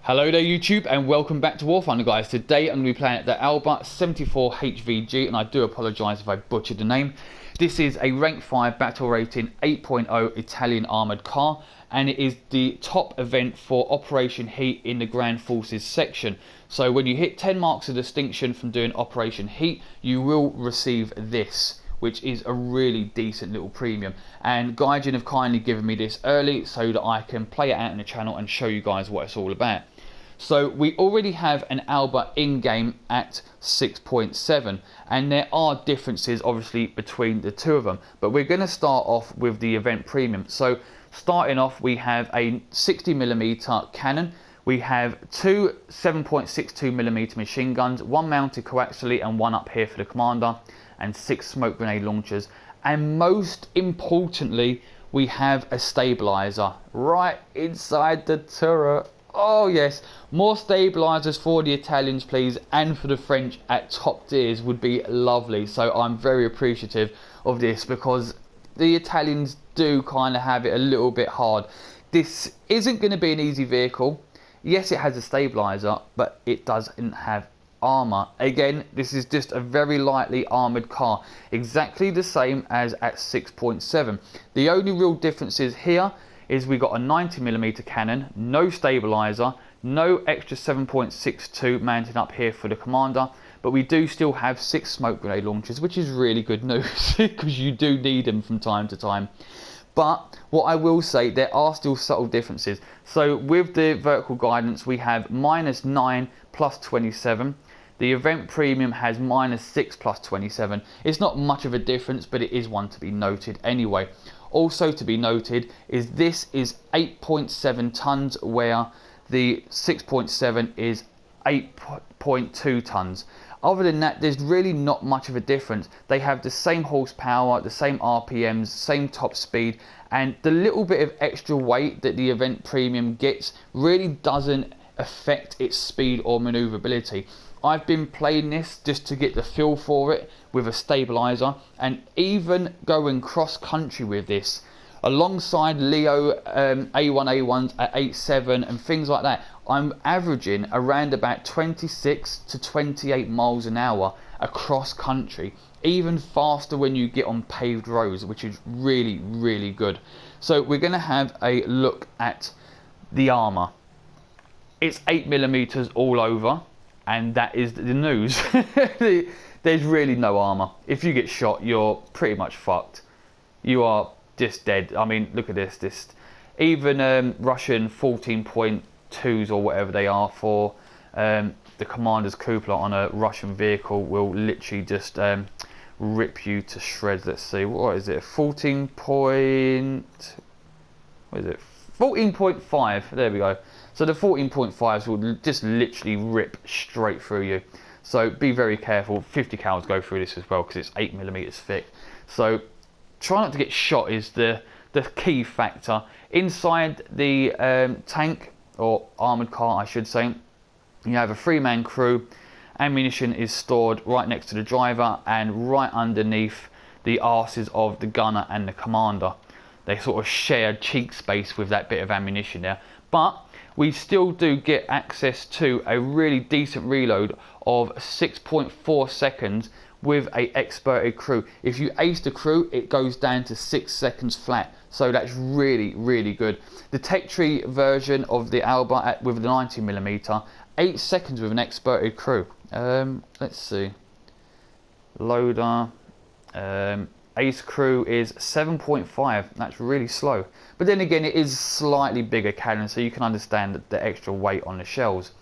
Hello there YouTube and welcome back to War Thunder guys. Today I'm going to be playing at the AUBL 74 HVG and I do apologise if I butchered the name. This is a rank 5 battle rating 8.0 Italian armoured car and it is the top event for Operation Heat in the Grand Forces section. So when you hit 10 marks of distinction from doing Operation Heat, you will receive this, which is a really decent little premium, and Gaijin have kindly given me this early so that I can play it out in the channel and show you guys what it's all about. So we already have an AUBL in-game at 6.7 and there are differences obviously between the two of them, but we're going to start off with the event premium. So starting off, we have a 60mm cannon, we have two 7.62mm machine guns, one mounted coaxially and one up here for the commander, and 6 smoke grenade launchers, and most importantly we have a stabilizer right inside the turret. Oh yes, more stabilizers for the Italians please, and for the French at top tiers would be lovely. So I'm very appreciative of this because the Italians do kind of have it a little bit hard. This isn't going to be an easy vehicle. Yes, it has a stabilizer, but it doesn't have armor. Again, this is just a very lightly armored car, exactly the same as at 6.7. The only real differences here is we got a 90mm cannon, no stabilizer, no extra 7.62 mounted up here for the commander, but we do still have 6 smoke grenade launchers, which is really good news because you do need them from time to time. But what I will say, there are still subtle differences. So with the vertical guidance we have -9 plus 27. The event premium has -6 plus 27. It's not much of a difference, but it is one to be noted anyway. Also to be noted is this is 8.7 tons where the 6.7 is 8.2 tons. Other than that, there's really not much of a difference. They have the same horsepower, the same RPMs, same top speed, and the little bit of extra weight that the event premium gets really doesn't affect its speed or maneuverability. I've been playing this just to get the feel for it with a stabilizer, and even going cross country with this alongside Leo A1A1s at 8.7 and things like that, I'm averaging around about 26 to 28 miles an hour across country, even faster when you get on paved roads, which is really good. So we're going to have a look at the armor. It's 8mm all over, and that is the news. There's really no armor. If you get shot, you're pretty much fucked. You are just dead. I mean, look at this. Even Russian 14.2s or whatever they are for the commander's cupola on a Russian vehicle will literally just rip you to shreds. Let's see, what is it? 14.5. There we go. So the 14.5s will just literally rip straight through you. So be very careful. 50 cals go through this as well because it's 8mm thick. So try not to get shot is the key factor. Inside the tank, or armoured car I should say, you have a 3-man crew. Ammunition is stored right next to the driver and right underneath the arses of the gunner and the commander. They sort of share cheek space with that bit of ammunition there. But we still do get access to a really decent reload of 6.4 seconds with a experted crew. If you ace the crew, it goes down to 6 seconds flat. So that's really good. The tech tree version of the AUBL with the 90mm, 8 seconds with an experted crew. Let's see. Loader. Ace crew is 7.5. That's really slow. But then again, it is slightly bigger cannon, so you can understand the extra weight on the shells.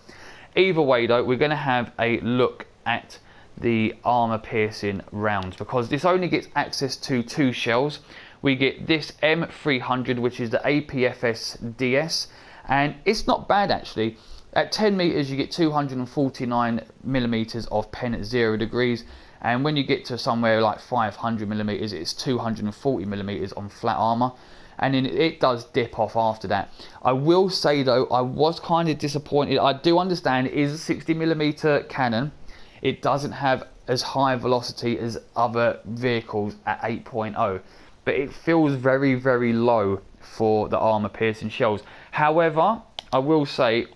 Either way though, we're going to have a look at the armor piercing rounds because this only gets access to 2 shells. We get this M300, which is the APFS DS, and it's not bad actually. At 10 meters you get 249mm of pen at 0 degrees, and when you get to somewhere like 500mm it's 240mm on flat armor, and then it does dip off after that. I will say though, I was kind of disappointed. I do understand it is a 60mm cannon. It doesn't have as high velocity as other vehicles at 8.0, but it feels very low for the armor piercing shells. However, I will say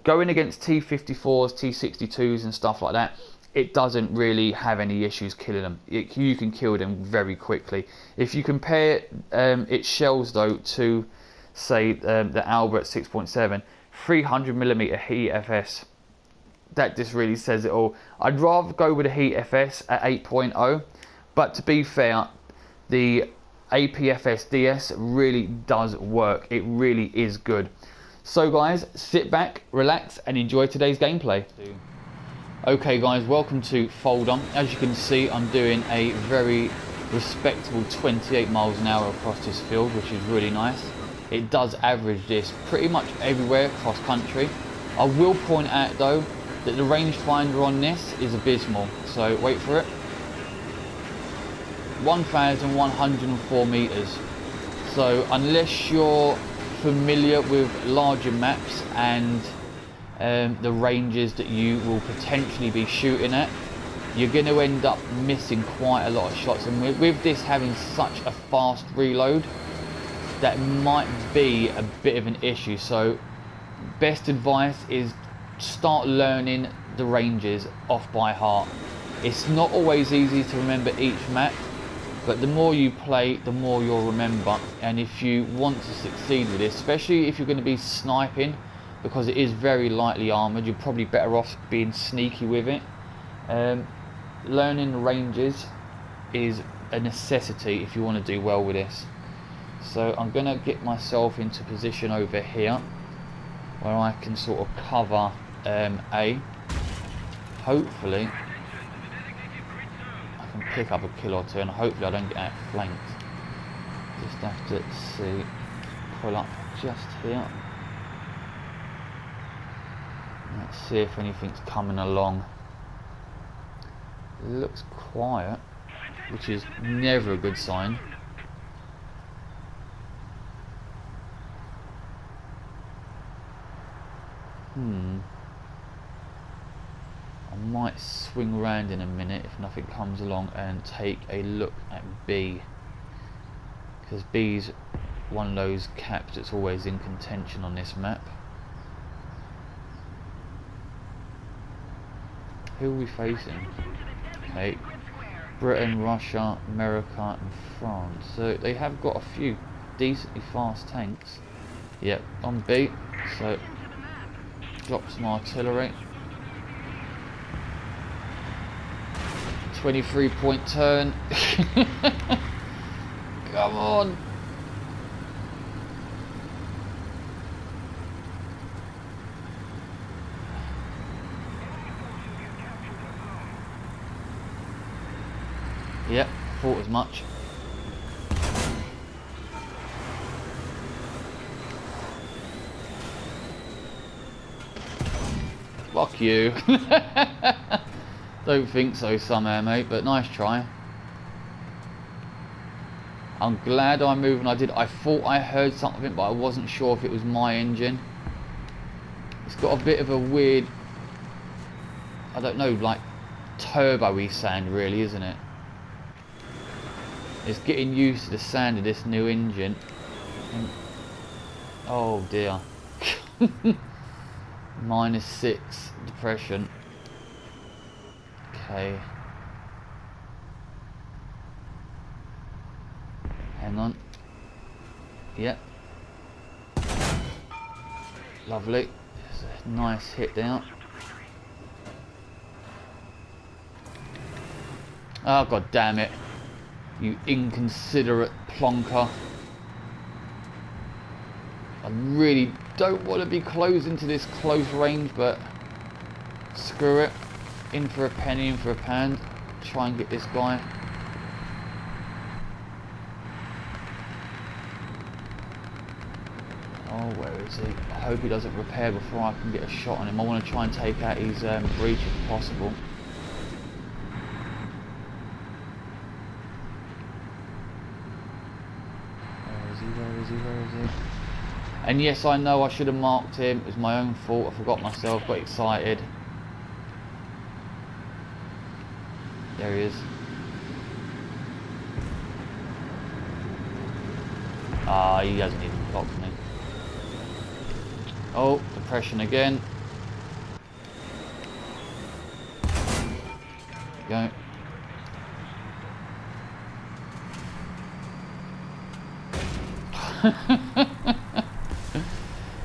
going against T54s, T62s and stuff like that, it doesn't really have any issues killing them. You can kill them very quickly. If you compare its shells though to, say, the Albert 6.7, 300mm HEAT, that just really says it all. I'd rather go with a HEAT at 8.0, but to be fair, the APFS DS really does work. It really is good. So guys, sit back, relax and enjoy today's gameplay. Okay guys, welcome to Fold'em. As you can see, I'm doing a very respectable 28 miles an hour across this field, which is really nice. It does average this pretty much everywhere across country. I will point out though that the rangefinder on this is abysmal, so wait for it. 1,104 meters. So unless you're familiar with larger maps and the ranges that you will potentially be shooting at, you're going to end up missing quite a lot of shots, and with this having such a fast reload, that might be a bit of an issue. So best advice is start learning the ranges off by heart. It's not always easy to remember each map, but the more you play, the more you'll remember. And if you want to succeed with this, especially if you're going to be sniping, because it is very lightly armoured, you're probably better off being sneaky with it. Learning the ranges is a necessity if you want to do well with this. So I'm going to get myself into position over here where I can sort of cover A. Hopefully I can pick up a kill or two, and hopefully I don't get outflanked. Just have to see, pull up just here. Let's see if anything's coming along. It looks quiet, which is never a good sign. I might swing around in a minute if nothing comes along and take a look at B, because B's one of those caps that's always in contention on this map. Who are we facing? Okay, Britain, Russia, America and France. So they have got a few decently fast tanks. Yep, on B. So drop some artillery. 23-point turn. Come on. Yep, thought as much. Fuck you. Don't think so somehow, mate, but nice try. I'm glad I moved when I did. I thought I heard something, but I wasn't sure if it was my engine. It's got a bit of a weird, I don't know, like turbo-y sound really, isn't it? It's getting used to the sound of this new engine. And, oh dear. -6 depression. Okay. Hang on. Yep. Lovely. It's a nice hit down. Oh god damn it. You inconsiderate plonker. I really don't want to be closing to this close range, but screw it. In for a penny, in for a pound. Try and get this guy. Oh, where is he? I hope he doesn't repair before I can get a shot on him. I want to try and take out his breach if possible. Where is he? And yes, I know I should have marked him. It was my own fault. I forgot myself, got excited. There he is. Ah, he hasn't even clocked me. Oh, depression again. go.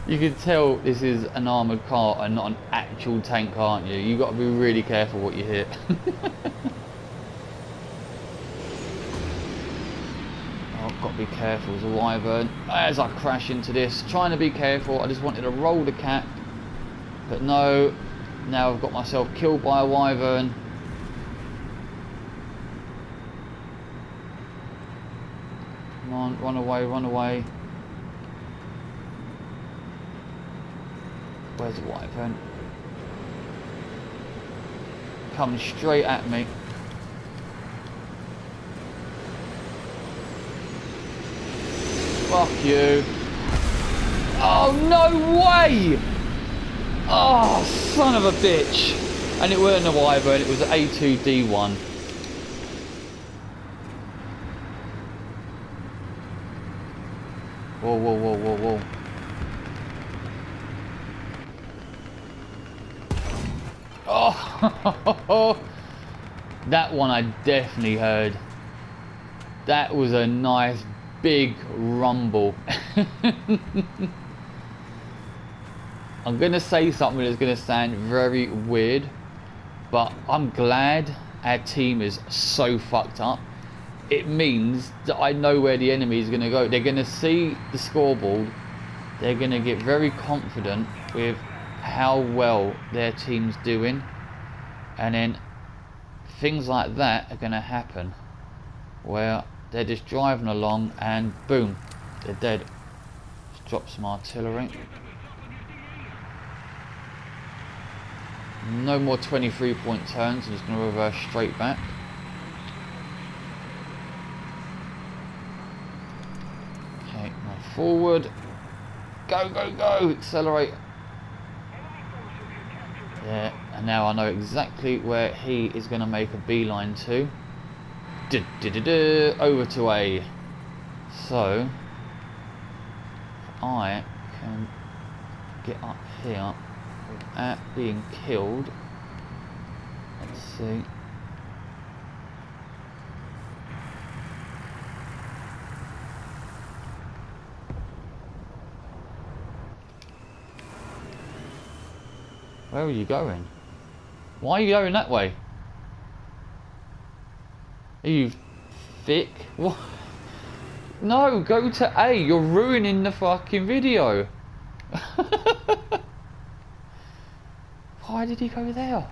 You can tell this is an armoured car and not an actual tank, aren't you? You've got to be really careful what you hit. Oh, got to be careful as a wyvern. As I crash into this, trying to be careful. I just wanted to roll the cap, but no. Now I've got myself killed by a wyvern. Come on, run away, run away. Where's the wyvern? Coming straight at me. Fuck you. Oh, no way! Oh, son of a bitch. And it weren't a wyvern, it was an A2D1. Whoa, whoa, whoa, whoa, whoa. Oh, that one I definitely heard. That was a nice big rumble. I'm going to say something that's going to sound very weird, but I'm glad our team is so fucked up. It means that I know where the enemy is going to go. They're going to see the scoreboard. They're going to get very confident with how well their team's doing, and then things like that are going to happen where they're just driving along and boom, they're dead. Let's drop some artillery. No more 23-point turns. I'm just going to reverse straight back. Okay, now forward. Go, go, go! Accelerate. Yeah, and now I know exactly where he is going to make a beeline to. Over to A. So, I can get up here without being killed. Let's see. Where are you going? Why are you going that way? Are you thick? What? No, go to A. You're ruining the fucking video. Why did he go there?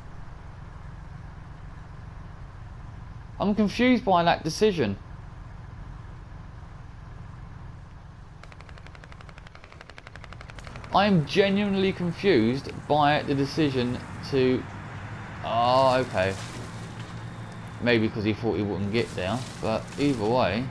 I'm confused by that decision. I am genuinely confused by the decision to... Oh, okay. Maybe because he thought he wouldn't get there, but either way.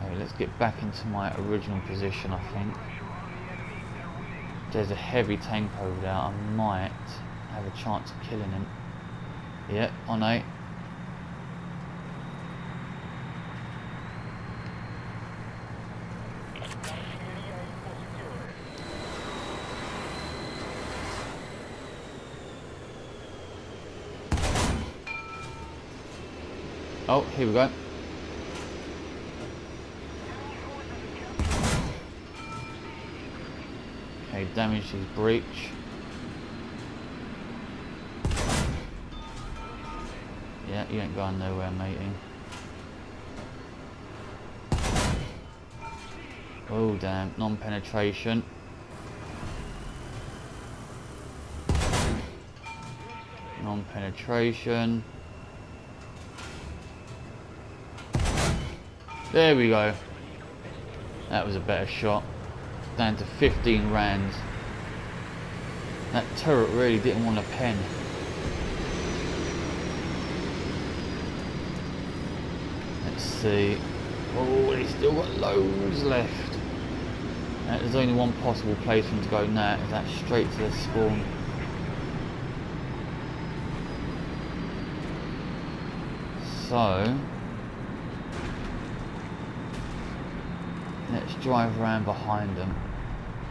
Okay, let's get back into my original position, I think. There's a heavy tank over there. I might have a chance of killing him. Yeah, on A. Oh, here we go. Okay, damage his breach. Yeah, you ain't going nowhere, matey. Oh, damn. Non-penetration. Non-penetration. There we go. That was a better shot. Down to 15 rounds. That turret really didn't want a pen. Let's see. Oh, he's still got loads left. There's only one possible place for him to go now. Is that straight to the spawn? So let's drive around behind them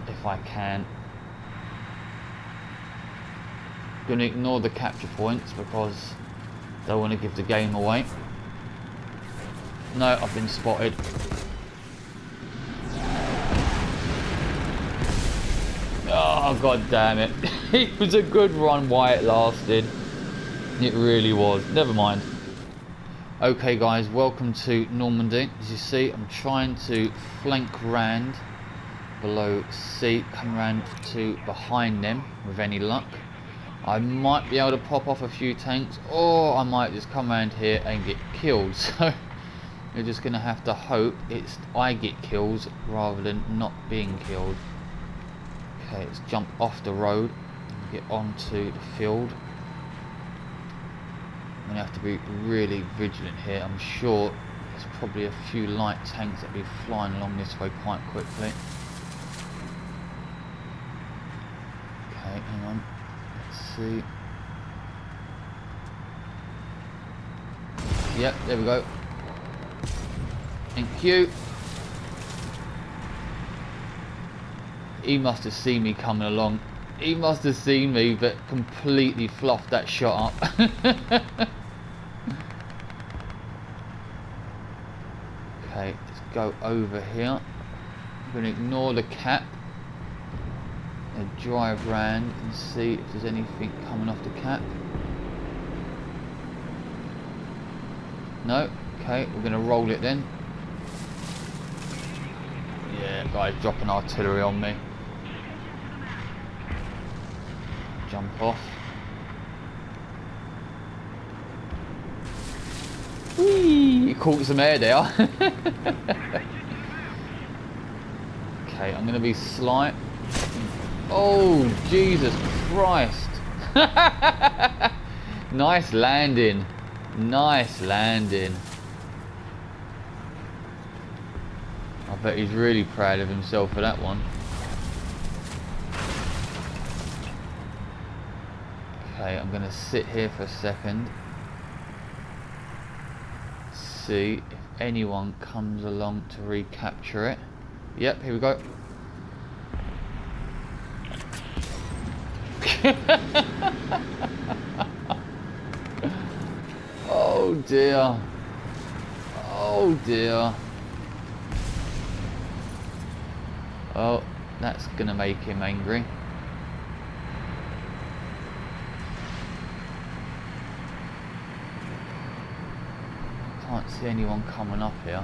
if I can. Gonna ignore the capture points because don't want to give the game away. No, I've been spotted. Oh, god damn it. It was a good run while it lasted. It really was. Never mind. Okay guys, welcome to Normandy. As you see, I'm trying to flank round below C, come round to behind them with any luck. I might be able to pop off a few tanks, or I might just come around here and get killed. So you're just going to have to hope I get kills rather than not being killed. Okay, let's jump off the road and get onto the field. I'm going to have to be really vigilant here. I'm sure there's probably a few light tanks that will be flying along this way quite quickly. Okay, hang on. Let's see. Yep, there we go. Thank you. He must have seen me coming along. He must have seen me, but completely fluffed that shot up. Okay, let's go over here. I'm going to ignore the cap and drive round and see if there's anything coming off the cap. No? Okay, we're going to roll it then. Yeah, guys dropping artillery on me. Jump off. Whee! Caught some air there. Okay, I'm going to be slight. Oh, Jesus Christ. Nice landing. Nice landing. I bet he's really proud of himself for that one. Okay, I'm going to sit here for a second. See if anyone comes along to recapture it. Yep, here we go. Oh dear. Oh dear. Oh, that's gonna make him angry. Can't see anyone coming up here.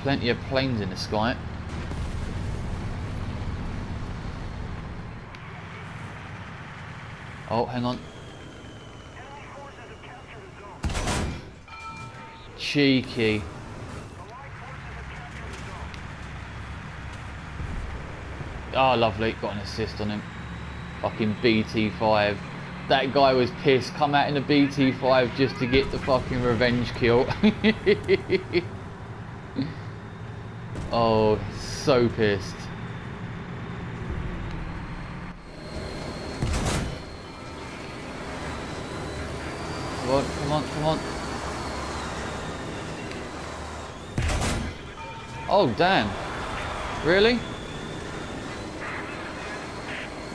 Plenty of planes in the sky. Oh, hang on. Cheeky. Oh, lovely. Got an assist on him. Fucking BT5. That guy was pissed. Come out in the BT5 just to get the fucking revenge kill. Oh, so pissed. Come on, come on, come on. Oh, damn. Really?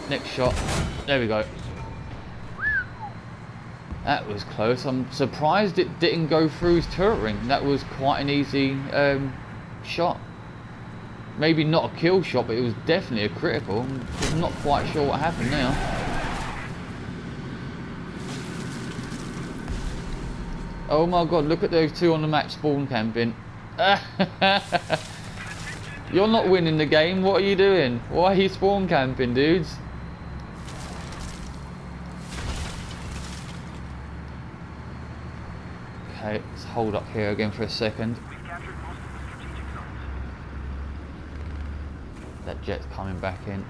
Next shot. There we go. That was close. I'm surprised it didn't go through his turret ring. That was quite an easy shot. Maybe not a kill shot, but it was definitely a critical. I'm not quite sure what happened now. Oh my god, look at those two on the map spawn camping. You're not winning the game. What are you doing? Why are you spawn camping, dudes? Okay, let's hold up here again for a second. That jet's coming back in.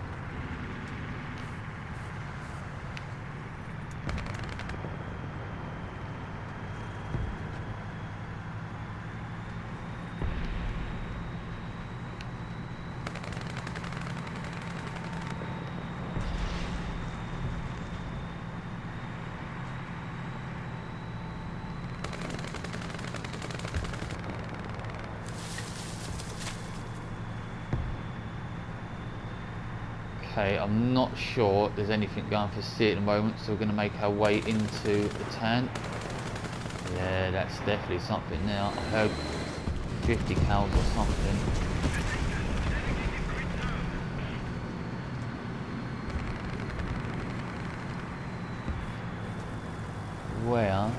Okay, I'm not sure there's anything going for C at the moment, so we're going to make our way into the tank. Yeah, that's definitely something now. I heard 50 cals or something. Where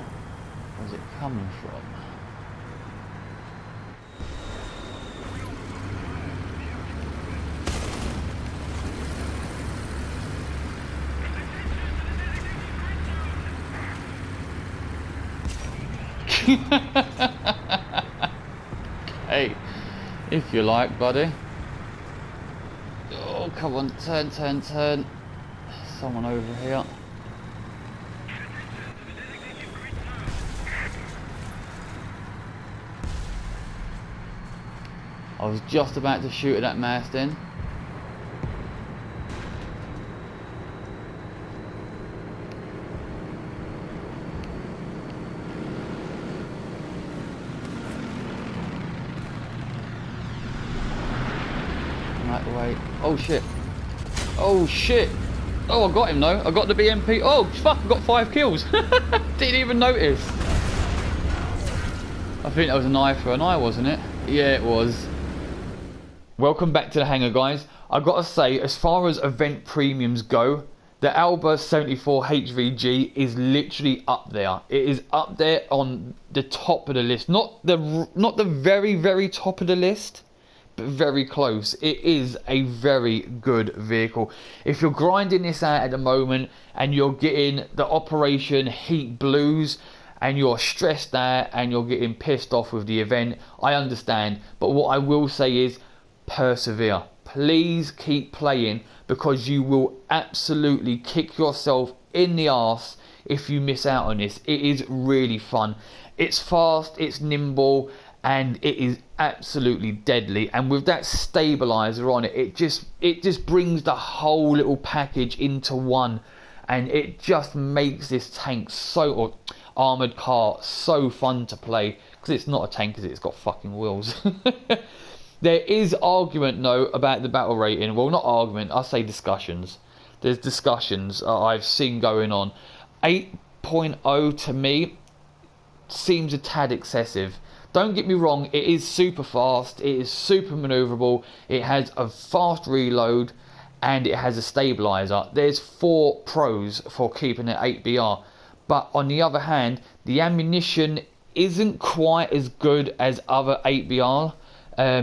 was it coming from? Hey, if you like, buddy. Oh, come on, turn, turn, turn. Someone over here. I was just about to shoot at that mast then. Out the way. Oh shit. Oh shit. Oh, I got him though. I got the BMP. Oh fuck, I got 5 kills. Didn't even notice. I think that was an eye for an eye, wasn't it? Yeah, it was. Welcome back to the hangar, guys. I gotta say, as far as event premiums go, the AUBL 74 HVG is literally up there. It is up there on the top of the list. Not the very, very top of the list, but very close. It is a very good vehicle. If you're grinding this out at the moment and you're getting the Operation Heat blues and you're stressed out and you're getting pissed off with the event, I understand. But what I will say is persevere. Please keep playing, because you will absolutely kick yourself in the arse if you miss out on this. It is really fun. It's fast, it's nimble, and it is absolutely deadly. And with that stabilizer on it, it just brings the whole little package into one, and it just makes this tank or armored car so fun to play, because it's not a tank, because it's got fucking wheels. There is argument though about the battle rating. Well, not argument, I say discussions. There's discussions I've seen going on. 8.0 to me seems a tad excessive. Don't get me wrong, it is super fast, it is super maneuverable, it has a fast reload, and it has a stabilizer. There's 4 pros for keeping it 8BR. But on the other hand, the ammunition isn't quite as good as other 8BR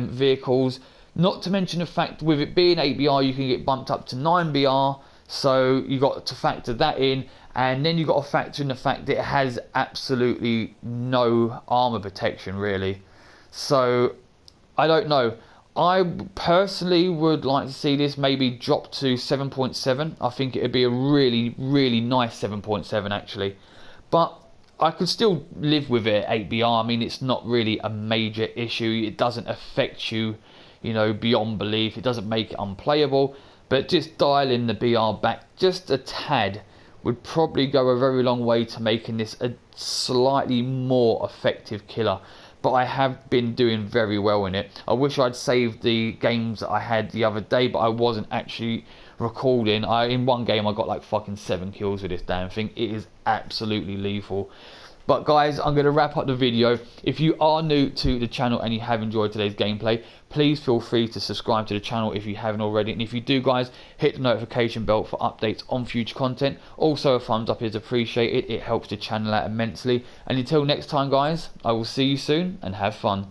vehicles. Not to mention the fact, with it being 8BR, you can get bumped up to 9BR, so you got to factor that in. And then you got to factor in the fact that it has absolutely no armor protection, really. So I don't know. I personally would like to see this maybe drop to 7.7. I think it would be a really, really nice 7.7 actually. But I could still live with it at 8BR. I mean, it's not really a major issue. It doesn't affect you, you know, beyond belief. It doesn't make it unplayable. But just dialing the BR back just a tad would probably go a very long way to making this a slightly more effective killer. But I have been doing very well in it. I wish I'd saved the games that I had the other day, but I wasn't actually recording. In one game I got like fucking 7 kills with this damn thing. It is absolutely lethal. But guys, I'm going to wrap up the video. If you are new to the channel and you have enjoyed today's gameplay, please feel free to subscribe to the channel if you haven't already. And if you do, guys, hit the notification bell for updates on future content. Also, a thumbs up is appreciated. It helps the channel out immensely. And until next time, guys, I will see you soon and have fun.